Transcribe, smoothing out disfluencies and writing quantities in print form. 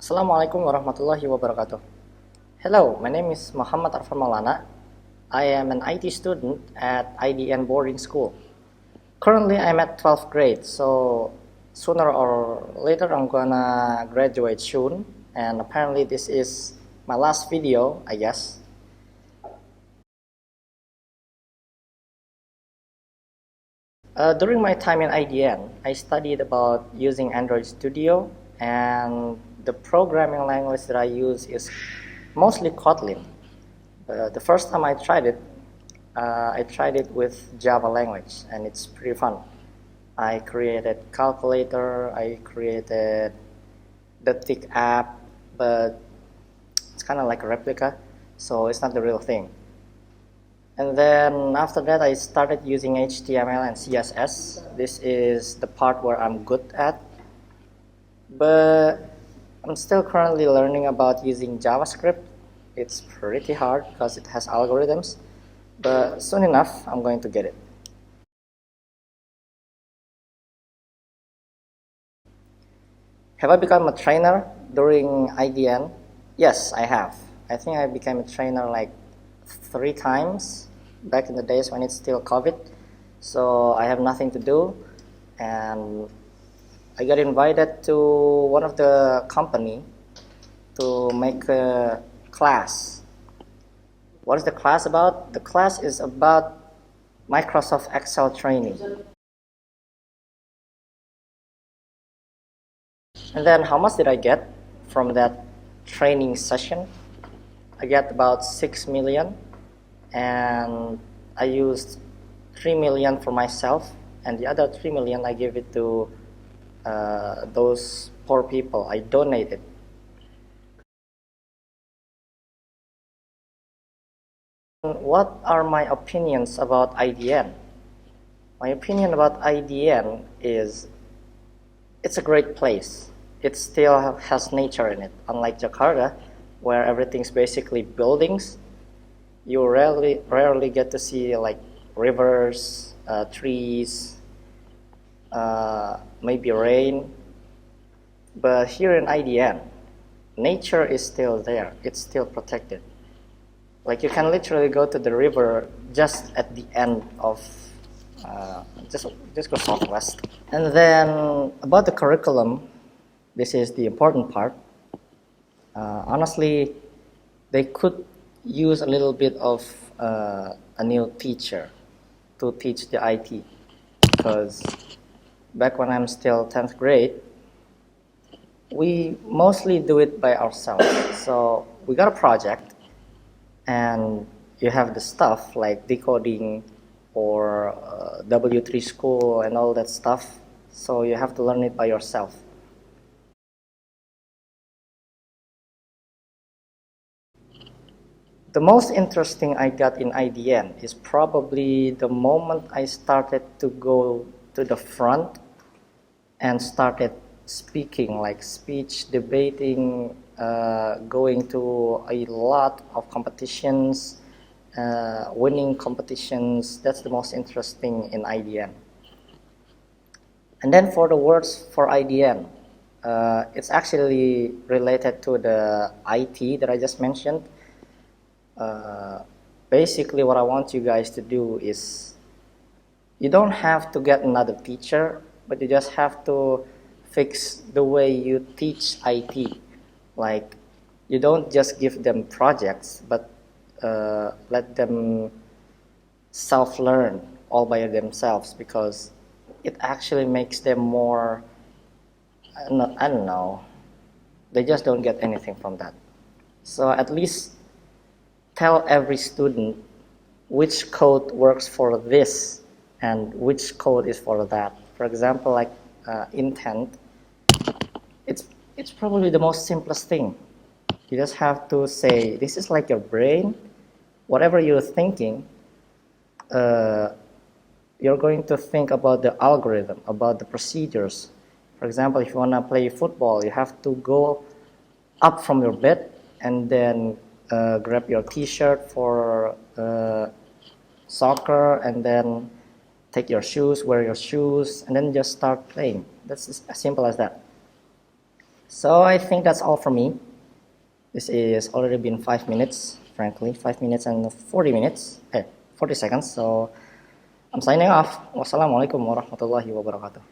Assalamualaikum warahmatullahi wabarakatuh. Hello, my name is Muhammad Arfan Maulana. I am an IT student at IDN boarding school. Currently, I'm at 12th grade, so sooner or later I'm gonna graduate soon. And apparently this is my last video, I guess. During my time in IDN, I studied about using Android Studio, and the programming language that I use is mostly Kotlin. The first time I tried it with Java language, and it's pretty fun. I created calculator, I created the Tick app, but it's kind of like a replica, so it's not the real thing. And then after that, I started using HTML and CSS. This is the part where I'm good at, but I'm still currently learning about using JavaScript. It's pretty hard because it has algorithms, but soon enough, I'm going to get it. Have I become a trainer during IDN? Yes, I have. I think I became a trainer like 3 times back in the days when it's still COVID. So I have nothing to do, and I got invited to one of the company to make a class. What is the class about? The class is about Microsoft Excel training. And then how much did I get from that training session? I get about 6 million, and I used 3 million for myself, and the other 3 million I gave it to those poor people. I donated. What are my opinions about IDN? My opinion about IDN is it's a great place. It still has nature in it, unlike Jakarta, where everything's basically buildings. You rarely get to see like rivers, trees, maybe rain. But here in IDN, nature is still there. It's still protected. Like you can literally go to the river just at the end of just go southwest. And then about the curriculum, this is the important part. Honestly, they could use a little bit of a new teacher to teach the IT, because back when I'm still 10th grade, we mostly do it by ourselves. So we got a project, and you have the stuff like decoding or W3 school and all that stuff. So you have to learn it by yourself. The most interesting I got in IDN is probably the moment I started to go to the front and started speaking, like speech, debating, going to a lot of competitions, winning competitions. That's the most interesting in IDN. And then for the words for IDN, it's actually related to the IT that I just mentioned. Basically what I want you guys to do is you don't have to get another teacher, but you just have to fix the way you teach IT. Like you don't just give them projects, but let them self-learn all by themselves, because it actually makes them more, I don't know, they just don't get anything from that. So at least tell every student which code works for this and which code is for that. For example, like intent, it's probably the most simplest thing. You just have to say, this is like your brain. Whatever you're thinking, you're going to think about the algorithm, about the procedures. For example, if you want to play football, you have to go up from your bed and then grab your t-shirt for soccer, and then take your shoes, wear your shoes, and then just start playing. That's as simple as that. So I think that's all from me. This is already been 5 minutes, frankly, 5 minutes and 40 minutes, 40 seconds. So I'm signing off. Wassalamualaikum warahmatullahi wabarakatuh.